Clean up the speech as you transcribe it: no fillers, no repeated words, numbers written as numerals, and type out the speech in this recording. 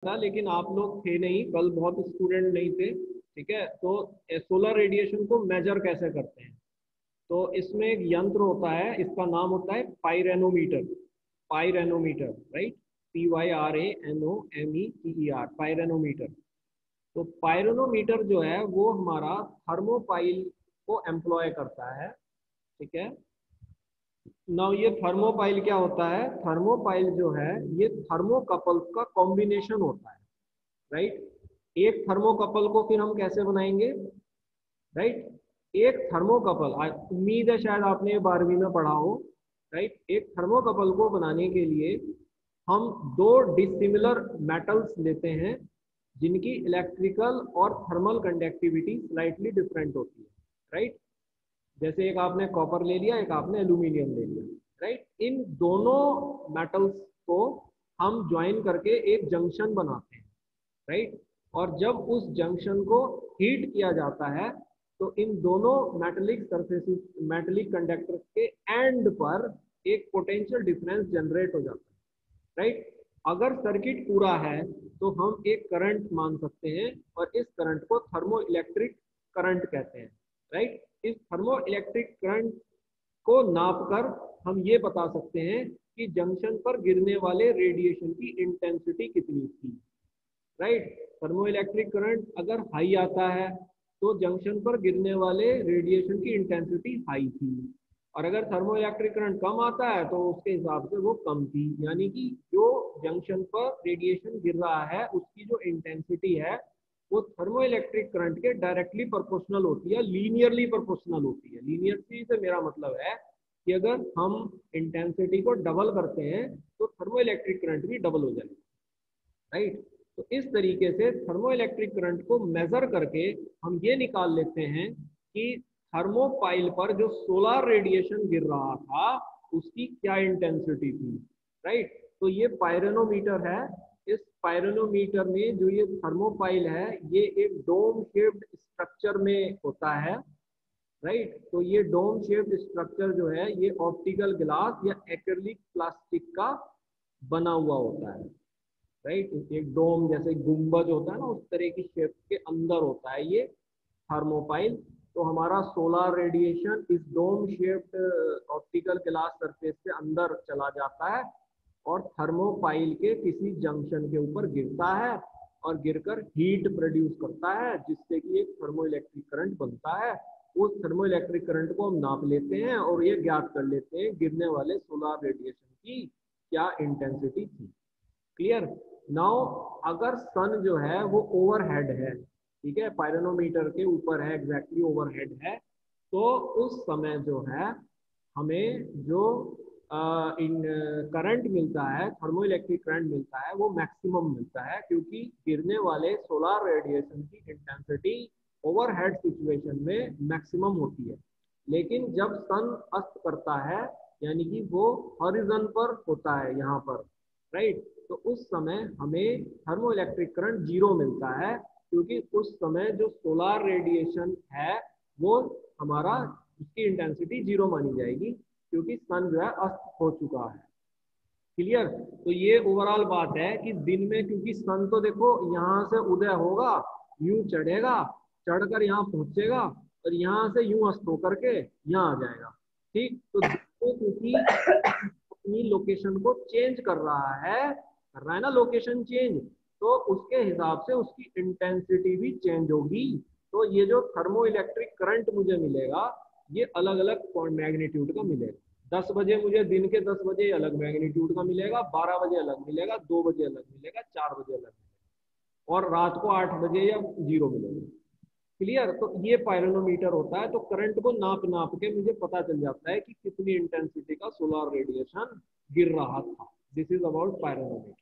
था, लेकिन आप लोग थे नहीं, कल बहुत स्टूडेंट नहीं थे, ठीक है। तो सोलर रेडिएशन को मेजर कैसे करते हैं, तो इसमें एक यंत्र होता है, इसका नाम होता है पाइरेनोमीटर। पाइरेनोमीटर, राइट, PYRANOMETER, पाइरेनोमीटर। तो पाइरेनोमीटर जो है वो हमारा थर्मोपाइल को एम्प्लॉय करता है, ठीक है। नाउ ये थर्मोपाइल क्या होता है, थर्मोपाइल जो है ये थर्मोकपल्स का कॉम्बिनेशन होता है, राइट। एक थर्मोकपल को फिर हम कैसे बनाएंगे, राइट। एक थर्मोकपल, उम्मीद है शायद आपने 12वीं में पढ़ा हो, राइट। एक थर्मोकपल को बनाने के लिए हम दो डिसिमिलर मेटल्स लेते हैं जिनकी इलेक्ट्रिकल और थर्मल कंडक्टिविटी स्लाइटली डिफरेंट होती है, राइट। जैसे एक आपने कॉपर ले लिया, एक आपने एल्यूमिनियम ले लिया, राइट। इन दोनों मेटल्स को हम ज्वाइन करके एक जंक्शन बनाते हैं, राइट। और जब उस जंक्शन को हीट किया जाता है तो इन दोनों मेटेलिक सरफेसेस, मेटेलिक कंडक्टर्स के एंड पर एक पोटेंशियल डिफरेंस जनरेट हो जाता है, राइट। अगर सर्किट पूरा है तो हम एक करंट मान सकते हैं और इस करंट को थर्मो इलेक्ट्रिक करंट कहते हैं, राइट। इस थर्मो इलेक्ट्रिक करंट को नापकर हम ये बता सकते हैं कि जंक्शन पर गिरने वाले रेडिएशन की इंटेंसिटी कितनी थी, राइट। थर्मो इलेक्ट्रिक करंट अगर हाई आता है तो जंक्शन पर गिरने वाले रेडिएशन की इंटेंसिटी हाई थी, और अगर थर्मो इलेक्ट्रिक करंट कम आता है तो उसके हिसाब से वो कम थी। यानी कि जो जंक्शन पर रेडिएशन गिर रहा है उसकी जो इंटेंसिटी है वो थर्मो इलेक्ट्रिक करंट के डायरेक्टली प्रोपोर्शनल होती है, लीनियरली प्रोपोर्शनल होती है। लीनियरली से मेरा मतलब है कि अगर हम इंटेंसिटी को डबल करते हैं तो थर्मो इलेक्ट्रिक करंट भी डबल हो जाएगा, राइट। तो इस तरीके से थर्मो इलेक्ट्रिक करंट को मेजर करके हम ये निकाल लेते हैं कि थर्मोपाइल पर जो सोलर रेडिएशन गिर रहा था उसकी क्या इंटेंसिटी थी, राइट। तो ये पाइरेनोमीटर है। इस पाइरेनोमीटर में जो ये थर्मोपाइल है ये एक डोम शेप्ड स्ट्रक्चर में होता है, राइट। तो ये डोम शेप्ड स्ट्रक्चर जो है ये ऑप्टिकल ग्लास या एक्रिलिक प्लास्टिक का बना हुआ होता है, राइट। एक डोम जैसे गुंबज होता है ना उस तरह की शेप के अंदर होता है ये थर्मोपाइल। तो हमारा सोलर रेडिएशन इस dome shaped optical glass surface के अंदर चला जाता है और थर्मोपाइल के किसी जंक्शन के ऊपर गिरता है और गिरकर हीट प्रोड्यूस करता है जिससे कि एक थर्मो इलेक्ट्रिक करंट बनता है। उस थर्मो इलेक्ट्रिक करंट को हम नाप लेते हैं और ये ज्ञात कर लेते हैं गिरने वाले सोलर रेडिएशन की क्या इंटेंसिटी थी। क्लियर। नाउ अगर सन जो है वो ओवरहेड है, ठीक है, पाइरेनोमीटर के ऊपर है, एग्जैक्टली ओवरहेड है, तो उस समय जो है हमें जो इन करंट मिलता है, थर्मो इलेक्ट्रिक करंट मिलता है, वो मैक्सिमम मिलता है क्योंकि गिरने वाले सोलर रेडिएशन की इंटेंसिटी ओवरहेड सिचुएशन में मैक्सिमम होती है। लेकिन जब सन अस्त करता है यानी कि वो हॉरिजन पर होता है यहाँ पर, राइट, तो उस समय हमें थर्मो इलेक्ट्रिक करंट जीरो मिलता है क्योंकि उस समय जो सोलर रेडिएशन है वो हमारा उसकी इंटेंसिटी जीरो मानी जाएगी क्योंकि सन जो है अस्त हो चुका है। क्लियर। तो ये ओवरऑल बात है कि दिन में, क्योंकि सन तो देखो यहाँ से उदय होगा, यूं चढ़ेगा, चढ़कर यहाँ पहुंचेगा और यहाँ से यूं अस्त होकर के यहाँ आ जाएगा, ठीक। तो क्योंकि अपनी लोकेशन को चेंज कर रहा है ना लोकेशन चेंज, तो उसके हिसाब से उसकी इंटेंसिटी भी चेंज होगी। तो ये जो थर्मो इलेक्ट्रिक करंट मुझे मिलेगा ये अलग अलग मैग्नीट्यूड का मिलेगा। 10 बजे मुझे दिन के 10 बजे अलग मैग्नीट्यूड का मिलेगा, 12 बजे अलग मिलेगा, 2 बजे अलग मिलेगा, 4 बजे अलग मिलेगा और रात को 8 बजे या जीरो मिलेगा। क्लियर। तो ये पाइरोनोमीटर होता है। तो करंट को नाप नाप के मुझे पता चल जाता है कि कितनी इंटेंसिटी का सोलर रेडिएशन गिर रहा था। This is about पाइरोनोमीटर।